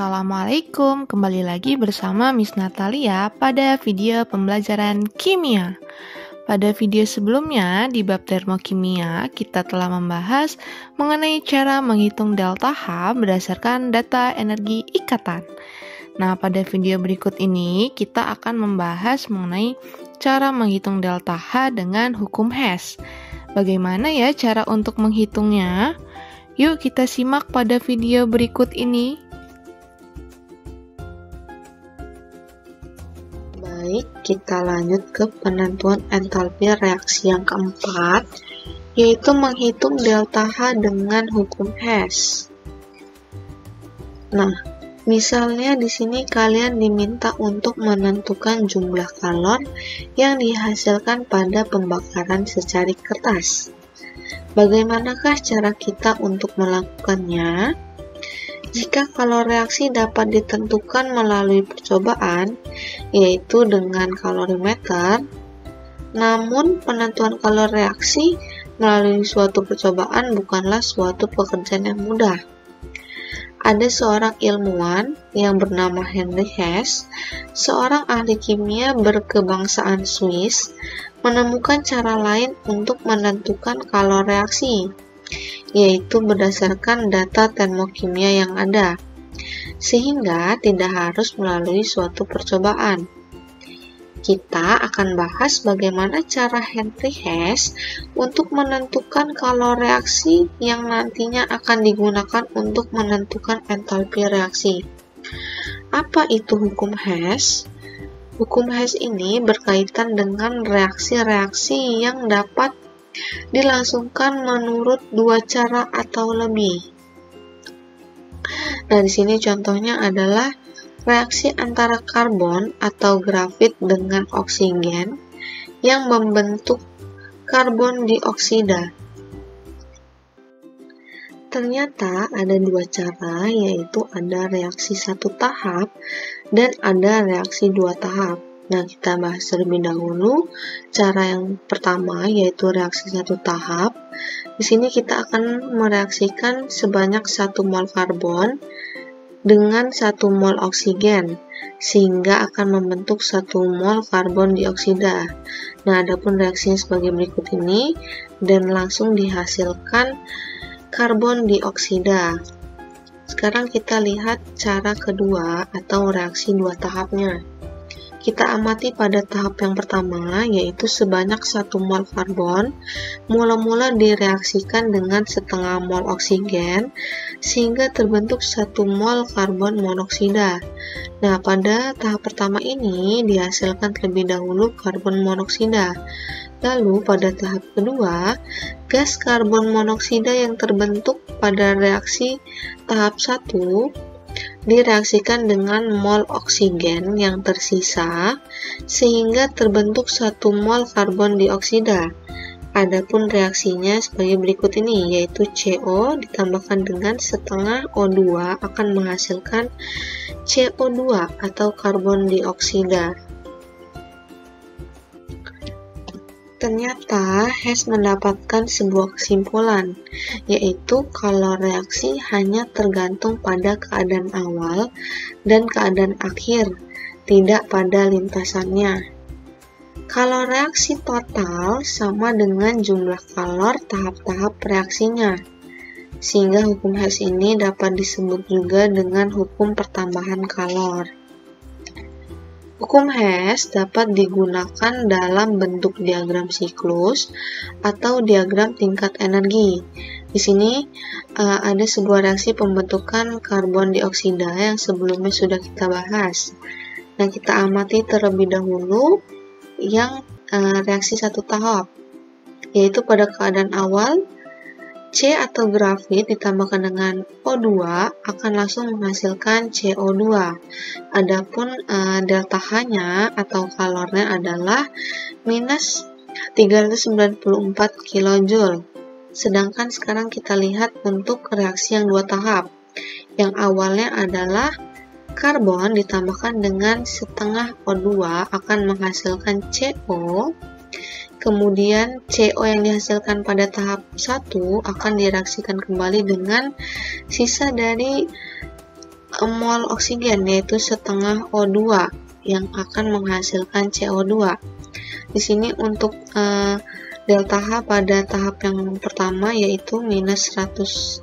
Assalamualaikum, kembali lagi bersama Miss Natalia pada video pembelajaran kimia. Pada video sebelumnya di bab termokimia, kita telah membahas mengenai cara menghitung delta H berdasarkan data energi ikatan. Nah, pada video berikut ini kita akan membahas mengenai cara menghitung delta H dengan hukum Hess. Bagaimana ya cara untuk menghitungnya? Yuk kita simak pada video berikut ini. Baik, kita lanjut ke penentuan entalpi reaksi yang keempat, yaitu menghitung delta H dengan hukum Hess. Nah, misalnya di sini kalian diminta untuk menentukan jumlah kalor yang dihasilkan pada pembakaran secari kertas. Bagaimanakah cara kita untuk melakukannya? Jika kalor reaksi dapat ditentukan melalui percobaan, yaitu dengan kalorimeter, namun penentuan kalor reaksi melalui suatu percobaan bukanlah suatu pekerjaan yang mudah. Ada seorang ilmuwan yang bernama Henry Hess, seorang ahli kimia berkebangsaan Swiss, menemukan cara lain untuk menentukan kalor reaksi, yaitu berdasarkan data termokimia yang ada, sehingga tidak harus melalui suatu percobaan. Kita akan bahas bagaimana cara Henry Hess untuk menentukan kalor reaksi yang nantinya akan digunakan untuk menentukan entalpi reaksi. Apa itu hukum Hess? Hukum Hess ini berkaitan dengan reaksi-reaksi yang dapat dilangsungkan menurut dua cara atau lebih. Nah, di sini contohnya adalah reaksi antara karbon atau grafit dengan oksigen yang membentuk karbon dioksida. Ternyata ada dua cara, yaitu ada reaksi satu tahap dan ada reaksi dua tahap. Nah, kita bahas terlebih dahulu cara yang pertama, yaitu reaksi satu tahap. Di sini kita akan mereaksikan sebanyak 1 mol karbon dengan 1 mol oksigen, sehingga akan membentuk 1 mol karbon dioksida. Nah, adapun reaksinya sebagai berikut ini, dan langsung dihasilkan karbon dioksida. Sekarang kita lihat cara kedua atau reaksi dua tahapnya. Kita amati pada tahap yang pertama, yaitu sebanyak 1 mol karbon, mula-mula direaksikan dengan setengah mol oksigen, sehingga terbentuk 1 mol karbon monoksida. Nah, pada tahap pertama ini dihasilkan terlebih dahulu karbon monoksida. Lalu, pada tahap kedua, gas karbon monoksida yang terbentuk pada reaksi tahap 1 direaksikan dengan mol oksigen yang tersisa sehingga terbentuk 1 mol karbon dioksida. Adapun reaksinya sebagai berikut ini, yaitu CO ditambahkan dengan setengah O2 akan menghasilkan CO2 atau karbon dioksida. Ternyata Hess mendapatkan sebuah kesimpulan, yaitu kalau reaksi hanya tergantung pada keadaan awal dan keadaan akhir, tidak pada lintasannya. Kalau reaksi total sama dengan jumlah kalor tahap-tahap reaksinya, sehingga hukum Hess ini dapat disebut juga dengan hukum pertambahan kalor. Hukum Hess dapat digunakan dalam bentuk diagram siklus atau diagram tingkat energi. Di sini ada sebuah reaksi pembentukan karbon dioksida yang sebelumnya sudah kita bahas. Nah, kita amati terlebih dahulu yang reaksi satu tahap, yaitu pada keadaan awal C atau grafit ditambahkan dengan O2 akan langsung menghasilkan CO2. Adapun delta H-nya atau kalornya adalah minus 394 kJ. Sedangkan sekarang kita lihat untuk reaksi yang dua tahap. Yang awalnya adalah karbon ditambahkan dengan setengah O2 akan menghasilkan CO. Kemudian CO yang dihasilkan pada tahap 1 akan direaksikan kembali dengan sisa dari mol oksigen, yaitu setengah O2 yang akan menghasilkan CO2. Di sini untuk delta H pada tahap yang pertama yaitu minus 111,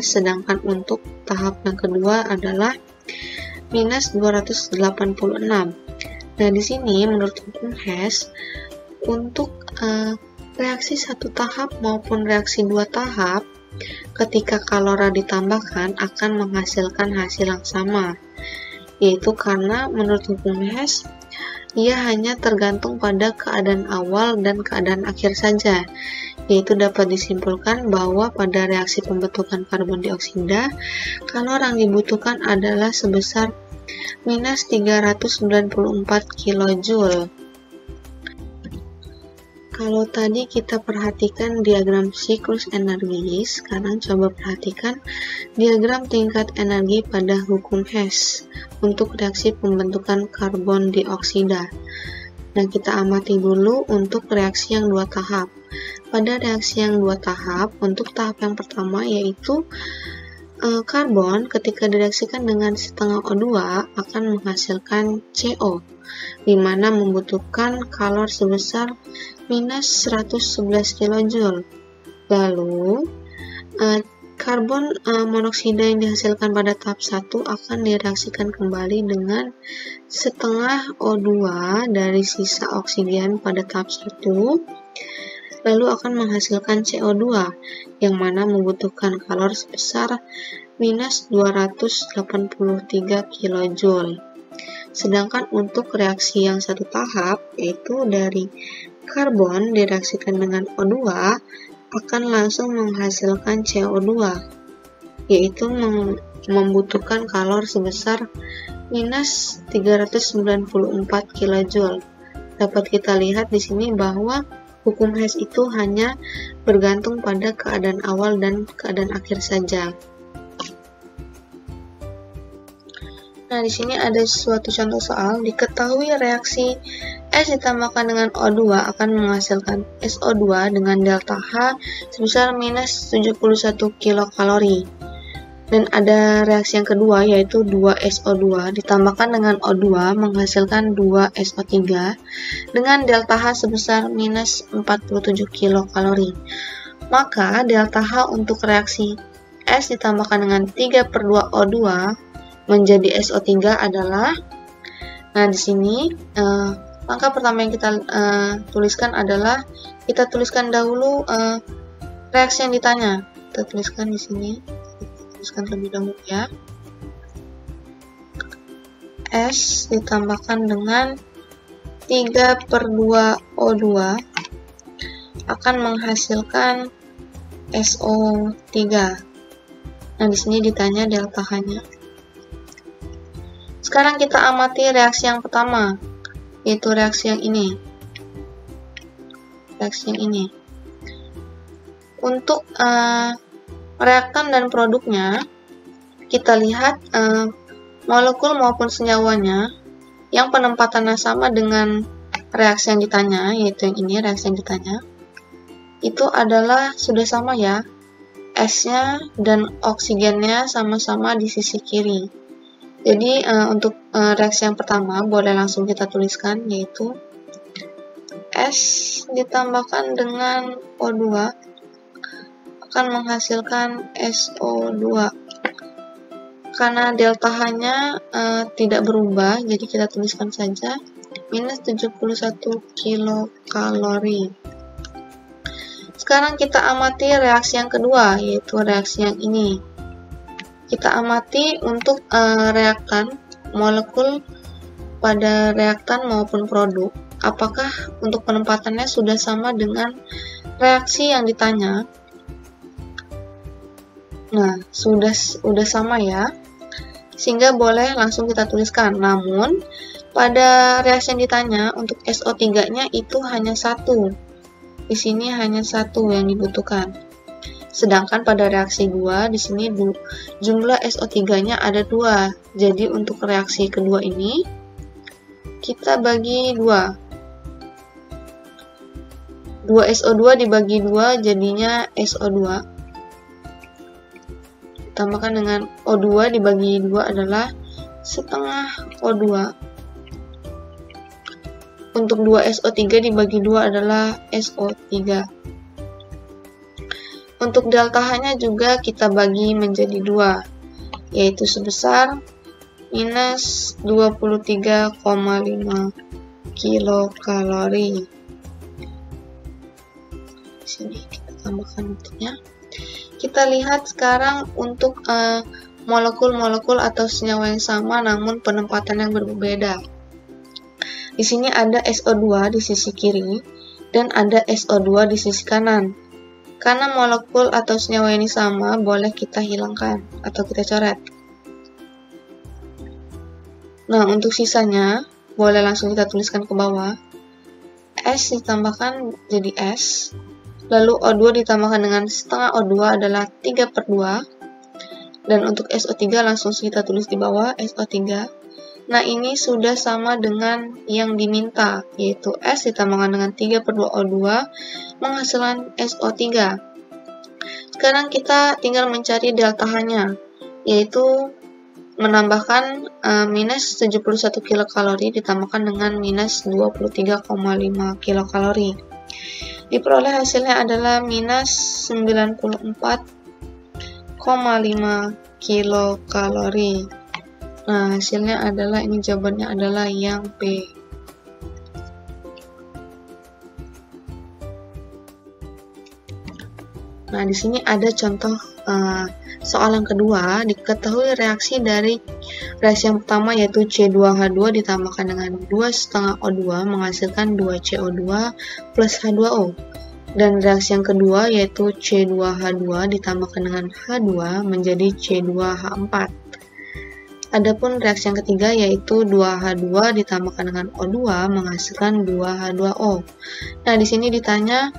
sedangkan untuk tahap yang kedua adalah minus 286. Nah, di sini menurut hukum Hess, untuk reaksi satu tahap maupun reaksi dua tahap, ketika kalora ditambahkan akan menghasilkan hasil yang sama, yaitu karena menurut hukum Hess, ia hanya tergantung pada keadaan awal dan keadaan akhir saja, yaitu dapat disimpulkan bahwa pada reaksi pembentukan karbon dioksida, kalor yang dibutuhkan adalah sebesar minus 394 kJ. Kalau tadi kita perhatikan diagram siklus energi, sekarang coba perhatikan diagram tingkat energi pada hukum Hess untuk reaksi pembentukan karbon dioksida. Nah, kita amati dulu untuk reaksi yang dua tahap. Pada reaksi yang dua tahap, untuk tahap yang pertama yaitu karbon ketika direaksikan dengan setengah O2 akan menghasilkan CO, di mana membutuhkan kalor sebesar minus 111 kJ. Lalu, karbon monoksida yang dihasilkan pada tahap 1 akan direaksikan kembali dengan setengah O2 dari sisa oksigen pada tahap 1, lalu akan menghasilkan CO2 yang mana membutuhkan kalor sebesar minus 283 kJ. Sedangkan untuk reaksi yang satu tahap, yaitu dari karbon direaksikan dengan O2 akan langsung menghasilkan CO2, yaitu membutuhkan kalor sebesar minus 394 kJ. Dapat kita lihat di sini bahwa hukum Hess itu hanya bergantung pada keadaan awal dan keadaan akhir saja. Nah, di sini ada suatu contoh soal. Diketahui reaksi S ditambahkan dengan O2 akan menghasilkan SO2 dengan delta H sebesar minus 71 kilokalori. Dan ada reaksi yang kedua yaitu 2SO2 ditambahkan dengan O2 menghasilkan 2SO3 dengan delta H sebesar minus 47 kilokalori. Maka delta H untuk reaksi S ditambahkan dengan 3/2 O2 menjadi SO3 adalah, nah di sini langkah pertama yang kita tuliskan adalah kita tuliskan dahulu reaksi yang ditanya. Kita tuliskan di sini. Terlebih dahulu ya. S ditambahkan dengan 3/2 O2 akan menghasilkan SO3. Nah, di sini ditanya delta H-nya. Sekarang kita amati reaksi yang pertama, yaitu reaksi yang ini. Reaksi yang ini. Untuk reaktan dan produknya, kita lihat molekul maupun senyawanya yang penempatannya sama dengan reaksi yang ditanya, yaitu yang ini reaksi yang ditanya, itu adalah sudah sama ya, S-nya dan oksigennya sama-sama di sisi kiri. Jadi untuk reaksi yang pertama boleh langsung kita tuliskan, yaitu S ditambahkan dengan O2 akan menghasilkan SO2. Karena delta H-nya tidak berubah, jadi kita tuliskan saja minus 71 kilokalori. Sekarang kita amati reaksi yang kedua, yaitu reaksi yang ini. Kita amati untuk reaktan, molekul pada reaktan maupun produk, apakah untuk penempatannya sudah sama dengan reaksi yang ditanya. Nah, sudah sama ya, sehingga boleh langsung kita tuliskan. Namun, pada reaksi yang ditanya, untuk SO3-nya itu hanya satu. Di sini hanya satu yang dibutuhkan. Sedangkan pada reaksi 2, di sini jumlah SO3-nya ada 2. Jadi, untuk reaksi kedua ini, kita bagi 2. 2SO2 dibagi 2 jadinya SO2. ditambahkan dengan O2 dibagi 2 adalah setengah O2. Untuk 2SO3 dibagi 2 adalah SO3. Untuk delta H-nya juga kita bagi menjadi 2, yaitu sebesar minus 23,5 kilokalori. Sini kita tambahkan bentuknya. Kita lihat sekarang untuk molekul-molekul atau senyawa yang sama namun penempatan yang berbeda. Di sini ada SO2 di sisi kiri dan ada SO2 di sisi kanan. Karena molekul atau senyawa ini sama, boleh kita hilangkan atau kita coret. Nah, untuk sisanya, boleh langsung kita tuliskan ke bawah. S ditambahkan jadi S, lalu O2 ditambahkan dengan setengah O2 adalah 3/2, dan untuk SO3 langsung kita tulis di bawah, SO3. Nah, ini sudah sama dengan yang diminta, yaitu S ditambahkan dengan 3/2 O2 menghasilkan SO3. Sekarang kita tinggal mencari delta H-nya, yaitu menambahkan minus 71 kilokalori ditambahkan dengan minus 23,5 kilokalori. Diperoleh hasilnya adalah minus 94,5 kilokalori. Nah, hasilnya adalah, ini jawabannya adalah yang B. Nah, di sini ada contoh soal yang kedua. Diketahui reaksi dari reaksi yang pertama yaitu C2H2 ditambahkan dengan 2,5 O2 menghasilkan 2CO2 plus H2O. Dan reaksi yang kedua yaitu C2H2 ditambahkan dengan H2 menjadi C2H4. Adapun reaksi yang ketiga yaitu 2H2 ditambahkan dengan O2 menghasilkan 2H2O. Nah, di sini ditanya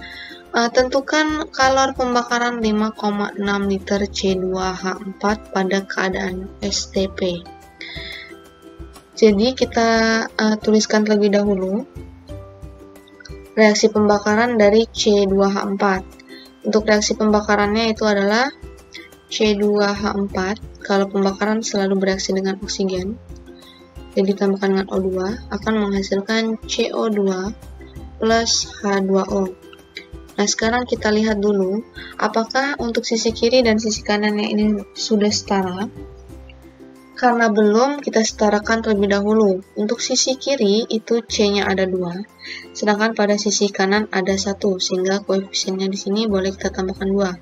tentukan kalor pembakaran 5,6 liter C2H4 pada keadaan STP. Jadi kita tuliskan terlebih dahulu reaksi pembakaran dari C2H4. Untuk reaksi pembakarannya itu adalah C2H4. Kalau pembakaran selalu bereaksi dengan oksigen, jadi ditambahkan dengan O2 akan menghasilkan CO2 plus H2O. Nah, sekarang kita lihat dulu apakah untuk sisi kiri dan sisi kanannya ini sudah setara. Karena belum, kita setarakan terlebih dahulu. Untuk sisi kiri itu C-nya ada 2, sedangkan pada sisi kanan ada 1, sehingga koefisiennya di sini boleh kita tambahkan 2.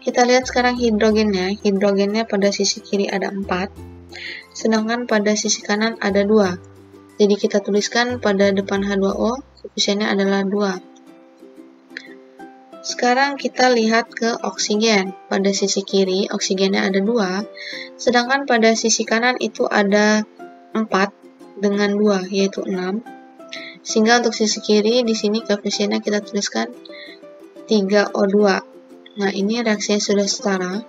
Kita lihat sekarang hidrogennya. Hidrogennya pada sisi kiri ada 4, sedangkan pada sisi kanan ada 2. Jadi kita tuliskan pada depan H2O, koefisiennya adalah 2. Sekarang kita lihat ke oksigen. Pada sisi kiri, oksigennya ada 2, sedangkan pada sisi kanan itu ada 4 dengan 2, yaitu 6. Sehingga untuk sisi kiri, di sini koefisiennya kita tuliskan 3O2. Nah, ini reaksinya sudah setara.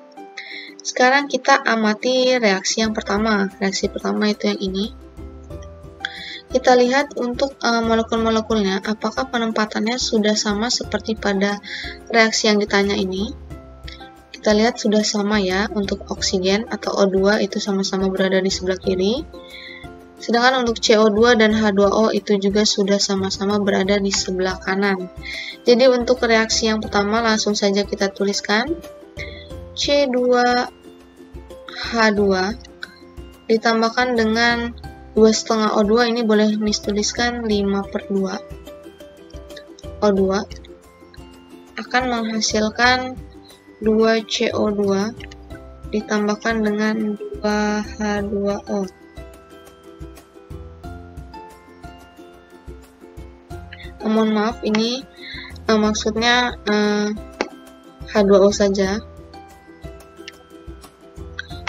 Sekarang kita amati reaksi yang pertama. Reaksi pertama itu yang ini. Kita lihat untuk molekul-molekulnya, apakah penempatannya sudah sama seperti pada reaksi yang ditanya ini. Kita lihat sudah sama ya, untuk oksigen atau O2 itu sama-sama berada di sebelah kiri. Sedangkan untuk CO2 dan H2O itu juga sudah sama-sama berada di sebelah kanan. Jadi untuk reaksi yang pertama langsung saja kita tuliskan C2H2 ditambahkan dengan 2,5 O2, ini boleh dituliskan 5/2 O2 akan menghasilkan 2 CO2 ditambahkan dengan 2 H2O. Mohon maaf, ini maksudnya H2O saja.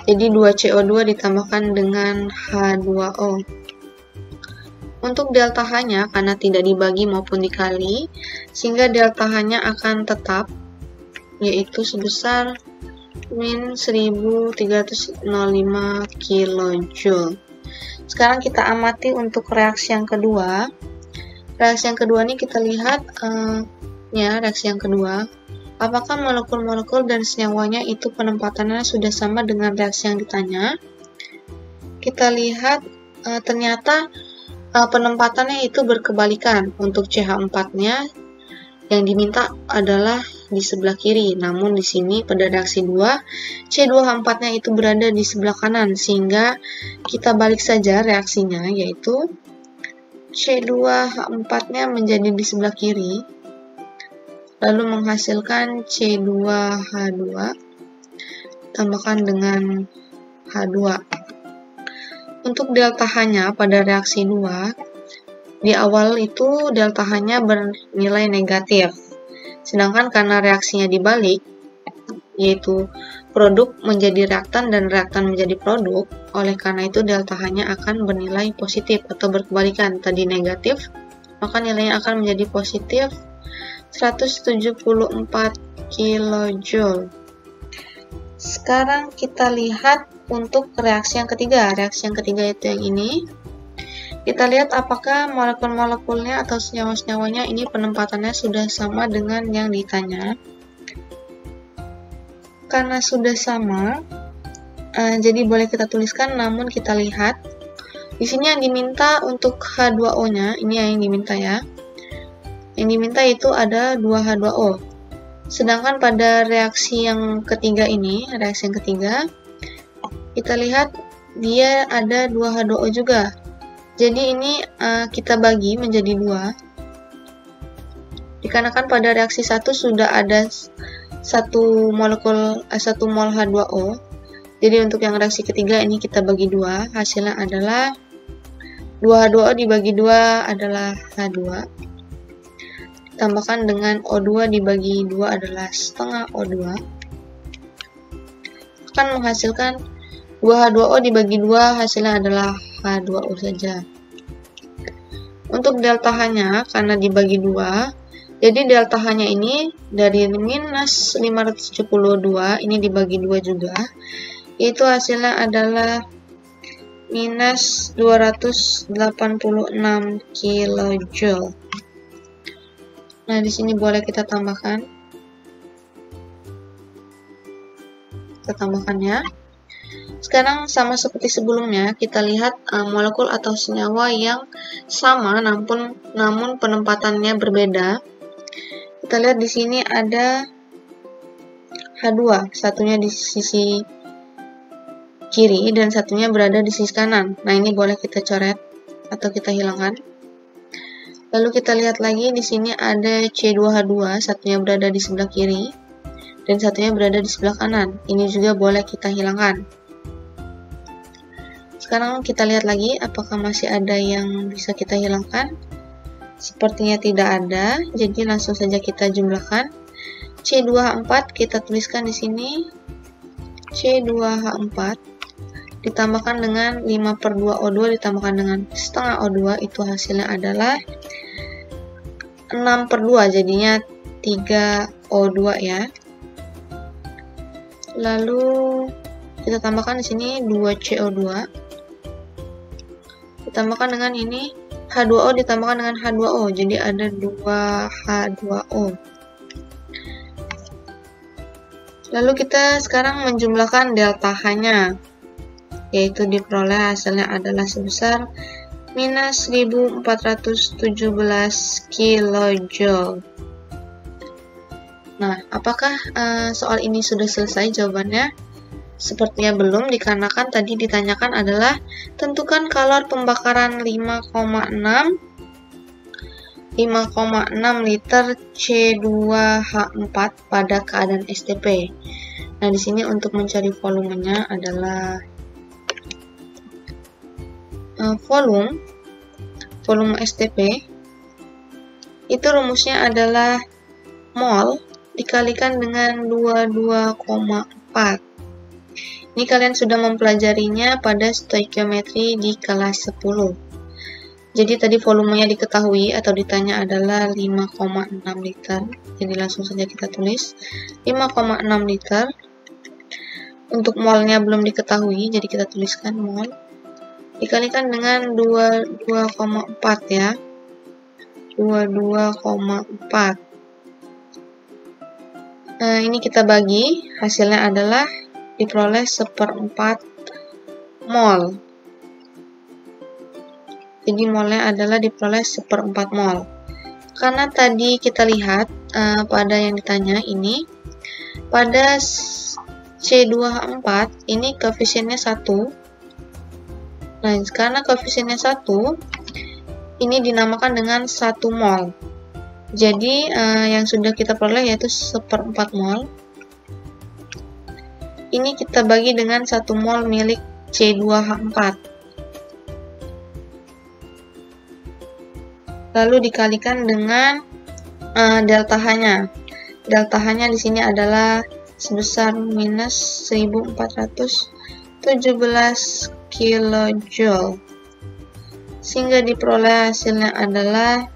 Jadi 2 CO2 ditambahkan dengan H2O. Untuk delta H-nya, karena tidak dibagi maupun dikali, sehingga delta H-nya akan tetap, yaitu sebesar min 1305 kJ. Sekarang kita amati untuk reaksi yang kedua. Reaksi yang kedua ini kita lihat, reaksi yang kedua. Apakah molekul-molekul dan senyawanya itu penempatannya sudah sama dengan reaksi yang ditanya? Kita lihat ternyata penempatannya itu berkebalikan. Untuk CH4-nya yang diminta adalah di sebelah kiri, namun di sini pada reaksi 2, C2H4-nya itu berada di sebelah kanan, sehingga kita balik saja reaksinya, yaitu C2H4-nya menjadi di sebelah kiri, lalu menghasilkan C2H2 tambahkan dengan H2. Untuk delta H-nya pada reaksi 2, di awal itu delta H-nya bernilai negatif. Sedangkan karena reaksinya dibalik, yaitu produk menjadi reaktan dan reaktan menjadi produk, oleh karena itu delta H-nya akan bernilai positif atau berkebalikan. Tadi negatif, maka nilainya akan menjadi positif 174 kJ. Sekarang kita lihat untuk reaksi yang ketiga. Reaksi yang ketiga itu yang ini. Kita lihat apakah molekul-molekulnya atau senyawa-senyawanya ini penempatannya sudah sama dengan yang ditanya. Karena sudah sama, jadi boleh kita tuliskan, namun kita lihat di sini yang diminta untuk H2O-nya, ini yang diminta ya. Yang diminta itu ada 2H2O. Sedangkan pada reaksi yang ketiga ini, reaksi yang ketiga, kita lihat dia ada 2H2O juga. Jadi ini kita bagi menjadi 2. Dikarenakan pada reaksi 1 sudah ada 1 mol H2O. Jadi untuk yang reaksi ketiga ini kita bagi 2, hasilnya adalah 2H2O dibagi 2 adalah H2. Tambahkan dengan O2 dibagi 2 adalah setengah O2, akan menghasilkan 2H2O dibagi 2, hasilnya adalah H2O saja. Untuk delta H-nya, karena dibagi 2, jadi delta H-nya ini dari minus 572, ini dibagi 2 juga, itu hasilnya adalah minus 286 kJ. Nah, di sini boleh kita tambahkan. Kita tambahkan ya. Sekarang sama seperti sebelumnya, kita lihat molekul atau senyawa yang sama namun penempatannya berbeda. Kita lihat di sini ada H2, satunya di sisi kiri dan satunya berada di sisi kanan. Nah, ini boleh kita coret atau kita hilangkan. Lalu kita lihat lagi di sini ada C2H2, satunya berada di sebelah kiri dan satunya berada di sebelah kanan. Ini juga boleh kita hilangkan. Sekarang kita lihat lagi apakah masih ada yang bisa kita hilangkan. Sepertinya tidak ada, jadi langsung saja kita jumlahkan. C2H4 kita tuliskan di sini. C2H4 ditambahkan dengan 5/2O2 ditambahkan dengan setengah O2, itu hasilnya adalah 6/2, jadinya 3O2 ya. Lalu kita tambahkan di sini 2CO2 ditambahkan dengan ini H2O ditambahkan dengan H2O, jadi ada 2H2O. Lalu kita sekarang menjumlahkan delta H-nya, yaitu diperoleh hasilnya adalah sebesar minus 1417 kJ. Nah, apakah soal ini sudah selesai? Jawabannya sepertinya belum, dikarenakan tadi ditanyakan adalah tentukan kalor pembakaran 5,6 liter C2H4 pada keadaan STP. Nah, di sini untuk mencari volumenya adalah volume STP itu rumusnya adalah mol dikalikan dengan 22,4. Ini kalian sudah mempelajarinya pada stoikiometri di kelas 10. Jadi tadi volumenya diketahui atau ditanya adalah 5,6 liter. Jadi langsung saja kita tulis 5,6 liter. Untuk molnya belum diketahui, jadi kita tuliskan mol dikalikan dengan 22,4 ya. 22,4. Ini kita bagi, hasilnya adalah diperoleh 1/4 mol. Jadi molnya adalah diperoleh 1/4 mol. Karena tadi kita lihat pada yang ditanya ini, pada C2H4 ini koefisiennya 1. Nah, karena koefisiennya 1, ini dinamakan dengan 1 mol. Jadi yang sudah kita peroleh yaitu 1/4 mol. Ini kita bagi dengan 1 mol milik C2H4. Lalu dikalikan dengan delta H-nya. Delta H-nya di sini adalah sebesar minus 1417 kilojoule. Sehingga diperoleh hasilnya adalah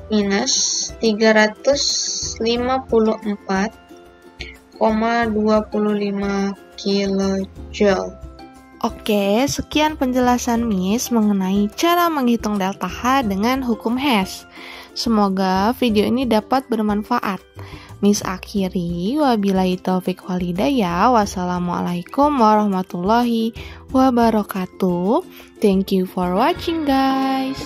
minus 354,25 kilojoule. Oke, sekian penjelasan Miss mengenai cara menghitung delta H dengan hukum Hess. Semoga video ini dapat bermanfaat. Miss akhiri, wabillahi taufik walhidayah. Wassalamualaikum warahmatullahi wabarakatuh. Thank you for watching, guys.